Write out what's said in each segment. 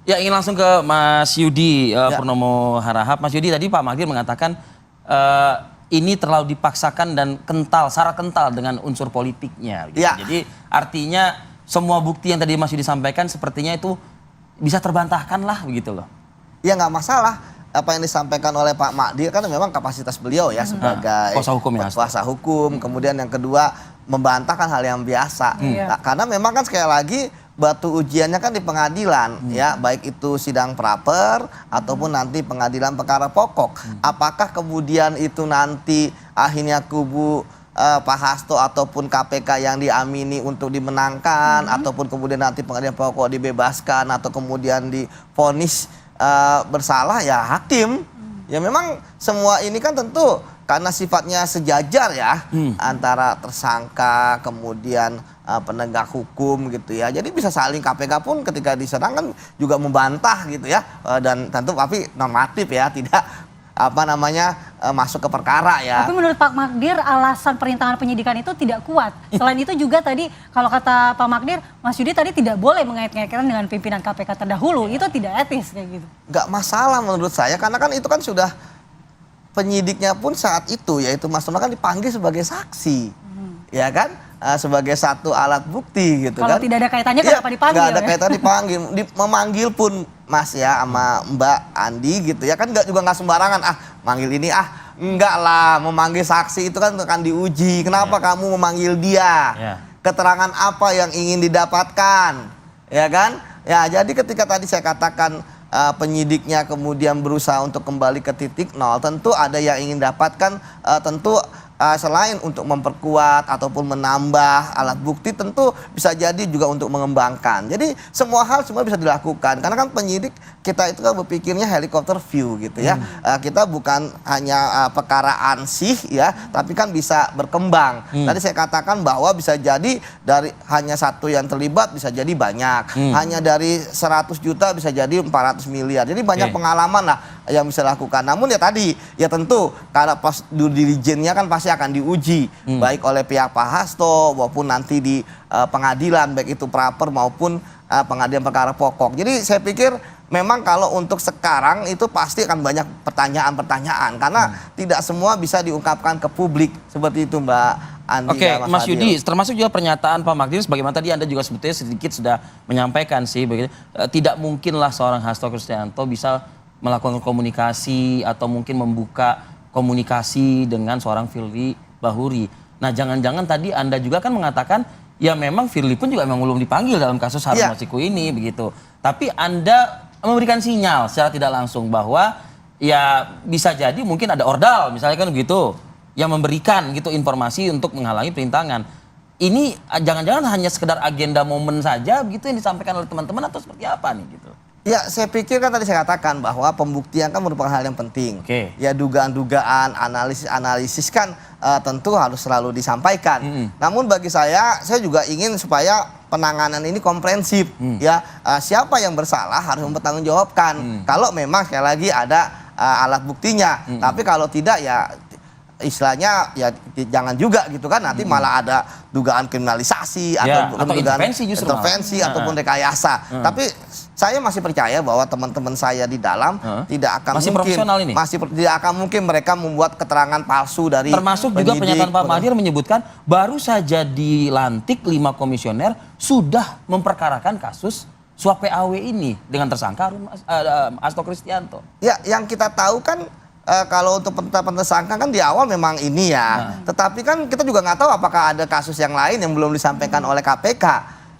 Ya, ingin langsung ke Mas Yudi Purnomo Harahap. Mas Yudi, tadi Pak Magdir mengatakan ini terlalu dipaksakan dan kental, syarat kental dengan unsur politiknya. Gitu. Jadi artinya semua bukti yang tadi Mas Yudi sampaikan sepertinya itu bisa terbantahkan lah begitu loh. Ya nggak masalah. Apa yang disampaikan oleh Pak Magdir kan memang kapasitas beliau ya sebagai kuasa hukum. Kemudian yang kedua membantahkan hal yang biasa. Nah, karena memang kan sekali lagi batu ujiannya kan di pengadilan ya, baik itu sidang praper ataupun nanti pengadilan perkara pokok. Apakah kemudian itu nanti akhirnya kubu Pak Hasto ataupun KPK yang diamini untuk dimenangkan ataupun kemudian nanti pengadilan pokok dibebaskan atau kemudian divonis bersalah ya hakim. Ya memang semua ini kan tentu karena sifatnya sejajar ya antara tersangka kemudian penegak hukum gitu ya. Jadi bisa saling, KPK pun ketika diserang kan juga membantah gitu ya. Dan tentu tapi normatif ya, tidak masuk ke perkara ya. Tapi menurut Pak Magdir alasan perintangan penyidikan itu tidak kuat. Selain itu juga tadi kalau kata Pak Magdir, Mas Yudi tadi tidak boleh mengait-ngaitkan dengan pimpinan KPK terdahulu. Itu tidak etis kayak gitu. Nggak masalah menurut saya karena kan itu kan sudah penyidiknya pun saat itu yaitu Mas Tono kan dipanggil sebagai saksi. Ya kan? Sebagai satu alat bukti gitu. Kalau kan. tidak ada kaitannya kenapa dipanggil? Nggak ada kaitan dipanggil. Memanggil pun Mas ya sama Mbak Andi gitu ya kan juga nggak sembarangan manggil ini enggak lah, memanggil saksi itu kan akan diuji. Kenapa kamu memanggil dia? Keterangan apa yang ingin didapatkan? Ya kan? Ya jadi ketika tadi saya katakan penyidiknya kemudian berusaha untuk kembali ke titik nol, tentu ada yang ingin dapatkan tentu selain untuk memperkuat ataupun menambah alat bukti tentu bisa jadi juga untuk mengembangkan. Jadi semua hal semua bisa dilakukan karena kan penyidik kita itu kan berpikirnya helikopter view gitu ya. Kita bukan hanya perkara ansih ya, tapi kan bisa berkembang. Tadi saya katakan bahwa bisa jadi dari hanya satu yang terlibat bisa jadi banyak. Hanya dari 100 juta bisa jadi 400 miliar. Jadi banyak pengalaman lah yang bisa lakukan. Namun ya tadi ya tentu karena pas due diligence-nya kan pasti akan diuji baik oleh pihak Pak Hasto maupun nanti di pengadilan baik itu praper maupun pengadilan perkara pokok. Jadi saya pikir memang kalau untuk sekarang itu pasti akan banyak pertanyaan-pertanyaan karena tidak semua bisa diungkapkan ke publik seperti itu Mbak Andi. Oke, Mas Yudi, termasuk juga pernyataan Pak Magdir sebagaimana tadi Anda juga sebetulnya sedikit sudah menyampaikan sih begitu. Tidak mungkinlah seorang Hasto Kristianto bisa melakukan komunikasi atau mungkin membuka komunikasi dengan seorang Firly Bahuri. Nah, jangan-jangan tadi Anda juga kan mengatakan ya memang Firly pun juga memang belum dipanggil dalam kasus Harun Masiku ini begitu. Tapi Anda memberikan sinyal secara tidak langsung bahwa ya bisa jadi mungkin ada ordal misalnya kan begitu yang memberikan gitu informasi untuk menghalangi perintangan. Ini jangan-jangan hanya sekedar agenda momen saja begitu yang disampaikan oleh teman-teman atau seperti apa nih gitu? Ya saya pikir kan tadi saya katakan bahwa pembuktian kan merupakan hal yang penting. Ya dugaan-dugaan, analisis-analisis kan tentu harus selalu disampaikan. Namun bagi saya juga ingin supaya penanganan ini komprehensif. Ya siapa yang bersalah harus mempertanggungjawabkan. Kalau memang sekali lagi ada alat buktinya. Tapi kalau tidak ya istilahnya ya jangan juga gitu kan nanti malah ada dugaan kriminalisasi atau intervensi ataupun rekayasa. Tapi saya masih percaya bahwa teman-teman saya di dalam tidak akan tidak akan mungkin mereka membuat keterangan palsu dari termasuk juga pernyataan Pak Magdir menyebutkan baru saja dilantik 5 komisioner sudah memperkarakan kasus suap PAW ini dengan tersangka Hasto Kristianto. Ya, yang kita tahu kan kalau untuk penetapan tersangka kan di awal memang ini ya. Tetapi kan kita juga nggak tahu apakah ada kasus yang lain yang belum disampaikan oleh KPK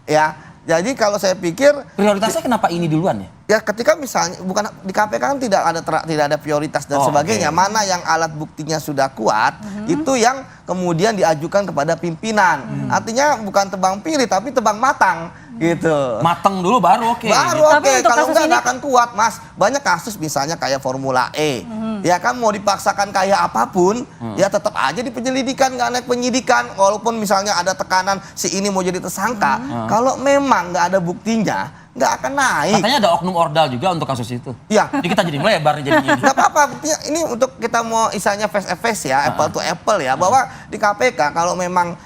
ya. Jadi kalau saya pikir prioritasnya kenapa ini duluan ya? Ya ketika misalnya bukan di KPK kan tidak ada prioritas dan sebagainya. Mana yang alat buktinya sudah kuat itu yang kemudian diajukan kepada pimpinan. Artinya bukan tebang pilih tapi tebang matang gitu. Matang dulu baru oke. Baru oke. Kalau enggak akan kuat Mas. Banyak kasus misalnya kayak Formula E. Ya kan mau dipaksakan kayak apapun ya tetap aja di penyelidikan nggak naik penyidikan walaupun misalnya ada tekanan si ini mau jadi tersangka. Kalau memang nggak ada buktinya nggak akan naik. Katanya ada oknum ordal juga untuk kasus itu. Iya. Jadi kita jadi melebar jadinya. Nggak apa-apa. Ini untuk kita mau isanya face to face ya, apple to apple ya. Bahwa di KPK kalau memang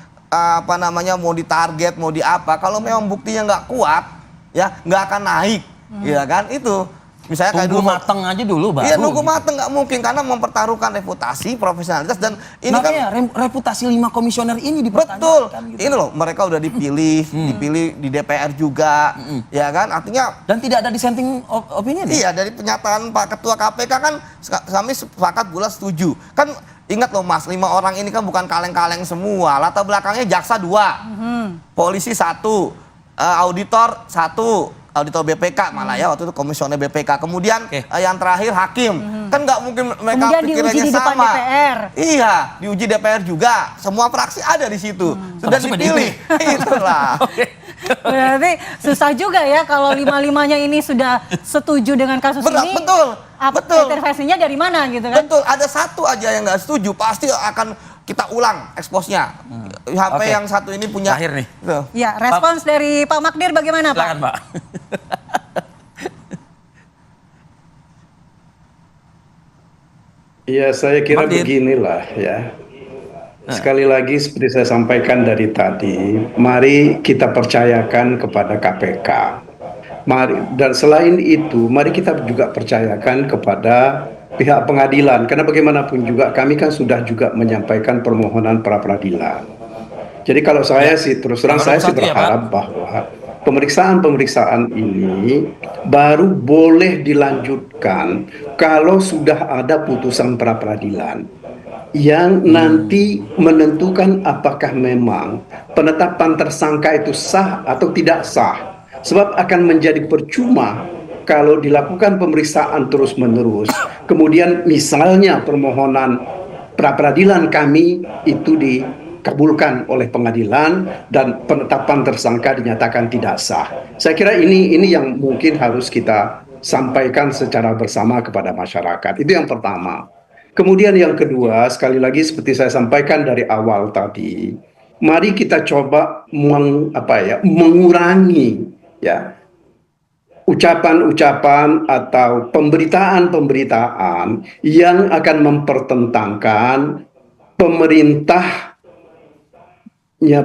mau ditarget, mau di apa, kalau memang buktinya nggak kuat, ya nggak akan naik. Iya kan itu. Misalnya kayak Tunggu dulu mateng aja dulu baru. Iya nunggu mateng nggak mungkin karena mempertaruhkan reputasi, profesionalitas dan ini kan Makanya reputasi 5 komisioner ini dipertanyakan. betul. Gitu. Ini loh mereka udah dipilih, dipilih di DPR juga, ya kan? Artinya Dan tidak ada dissenting opinion ya? iya dari pernyataan Pak Ketua KPK kan kami sepakat bulat setuju. Kan ingat loh Mas, 5 orang ini kan bukan kaleng-kaleng semua. Latar belakangnya jaksa 2, polisi 1, auditor 1. Auditor BPK malah ya waktu itu komisioner BPK. Kemudian yang terakhir hakim. Kan nggak mungkin mereka Kemudian pikirannya diuji di depan sama. DPR. Iya, diuji DPR juga. Semua fraksi ada di situ. Sudah Termasuk dipilih. Itulah. Berarti susah juga ya kalau 5-5-nya ini sudah setuju dengan kasus Berat, ini. betul. Betul. Intervensinya dari mana gitu kan? Betul, ada satu aja yang nggak setuju, pasti akan kita ulang eksposnya. HP Oke. yang satu ini punya. Terakhir nih. Tuh. Ya, respons dari Pak Magdir bagaimana Pak? Silakan Pak. Ya, saya kira Magdir. beginilah ya. Sekali lagi seperti saya sampaikan dari tadi, mari kita percayakan kepada KPK. Mari, dan selain itu, mari kita juga percayakan kepada pihak pengadilan. Karena bagaimanapun juga kami kan sudah juga menyampaikan permohonan pra peradilan. Jadi kalau saya sih terus terang Nomor saya sih 1 ya, Pak. berharap bahwa pemeriksaan-pemeriksaan ini baru boleh dilanjutkan kalau sudah ada putusan pra peradilan yang nanti menentukan apakah memang penetapan tersangka itu sah atau tidak sah. Sebab akan menjadi percuma kalau dilakukan pemeriksaan terus-menerus, kemudian misalnya permohonan pra peradilan kami itu dikabulkan oleh pengadilan dan penetapan tersangka dinyatakan tidak sah. Saya kira ini yang mungkin harus kita sampaikan secara bersama kepada masyarakat. Itu yang pertama. Kemudian yang kedua, sekali lagi seperti saya sampaikan dari awal tadi, mari kita coba mengurangi ya ucapan-ucapan atau pemberitaan-pemberitaan yang akan mempertentangkan pemerintahnya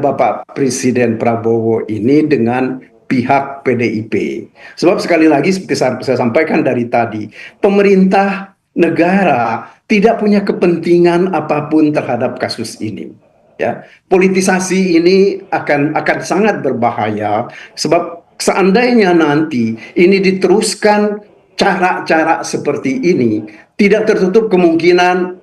Bapak Presiden Prabowo ini dengan pihak PDIP. Sebab sekali lagi seperti saya sampaikan dari tadi, pemerintah negara tidak punya kepentingan apapun terhadap kasus ini. Ya, politisasi ini akan sangat berbahaya sebab seandainya nanti ini diteruskan cara-cara seperti ini, tidak tertutup kemungkinan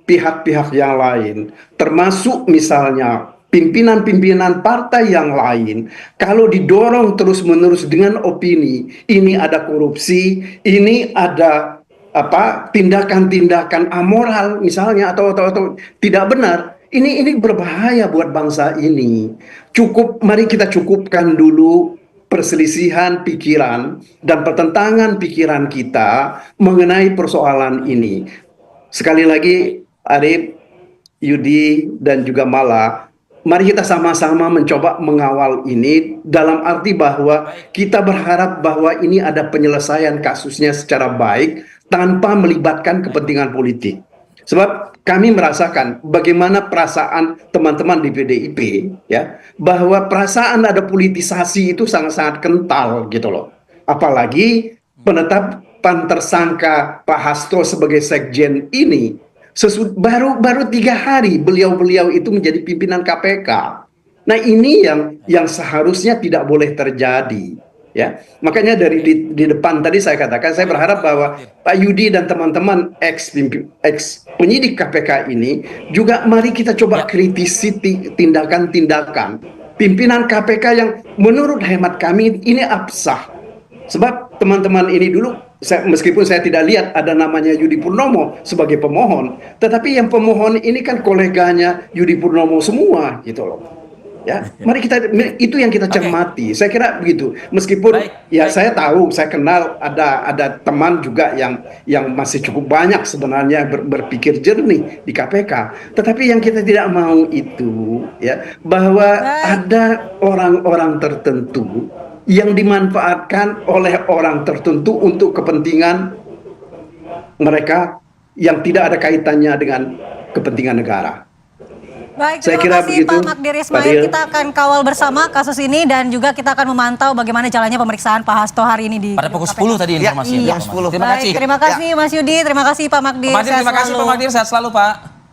pihak-pihak yang lain, termasuk misalnya pimpinan-pimpinan partai yang lain, kalau didorong terus-menerus dengan opini, ini ada korupsi, ini ada tindakan-tindakan amoral misalnya atau tidak benar, ini berbahaya buat bangsa ini. Mari kita cukupkan dulu perselisihan pikiran dan pertentangan pikiran kita mengenai persoalan ini. Sekali lagi, Arif, Yudi, dan juga Mala, mari kita sama-sama mencoba mengawal ini dalam arti bahwa kita berharap bahwa ini ada penyelesaian kasusnya secara baik tanpa melibatkan kepentingan politik. Sebab kami merasakan bagaimana perasaan teman-teman di PDIP ya, bahwa perasaan ada politisasi itu sangat-sangat kental gitu loh. Apalagi penetapan tersangka Pak Hasto sebagai sekjen ini baru 3 hari beliau itu menjadi pimpinan KPK. Nah, ini yang seharusnya tidak boleh terjadi. Ya, makanya dari di depan tadi saya katakan, saya berharap bahwa Pak Yudi dan teman-teman ex penyidik KPK ini juga mari kita coba kritisi tindakan-tindakan pimpinan KPK yang menurut hemat kami ini absah. Sebab teman-teman ini dulu, meskipun saya tidak lihat ada namanya Yudi Purnomo sebagai pemohon, tetapi yang pemohon ini kan koleganya Yudi Purnomo semua gitu loh. Ya, mari itu yang kita cermati. Saya kira begitu. Meskipun saya tahu, saya kenal ada teman juga yang masih cukup banyak sebenarnya berpikir jernih di KPK. Tetapi yang kita tidak mau itu ya bahwa ada orang-orang tertentu yang dimanfaatkan oleh orang tertentu untuk kepentingan mereka yang tidak ada kaitannya dengan kepentingan negara. Baik, Saya terima kira kasih begitu, Pak Magdir Ismail. Fadil. Kita akan kawal bersama kasus ini dan juga kita akan memantau bagaimana jalannya pemeriksaan Pak Hasto hari ini di Pada pukul KPK. 10 tadi informasinya. Iya, Pak jam 10. Terima Baik, kasih. terima kasih Mas Yudi, terima kasih Pak Magdir. Pak Magdir, Sehat terima kasih selalu. Pak Magdir, sehat selalu Pak.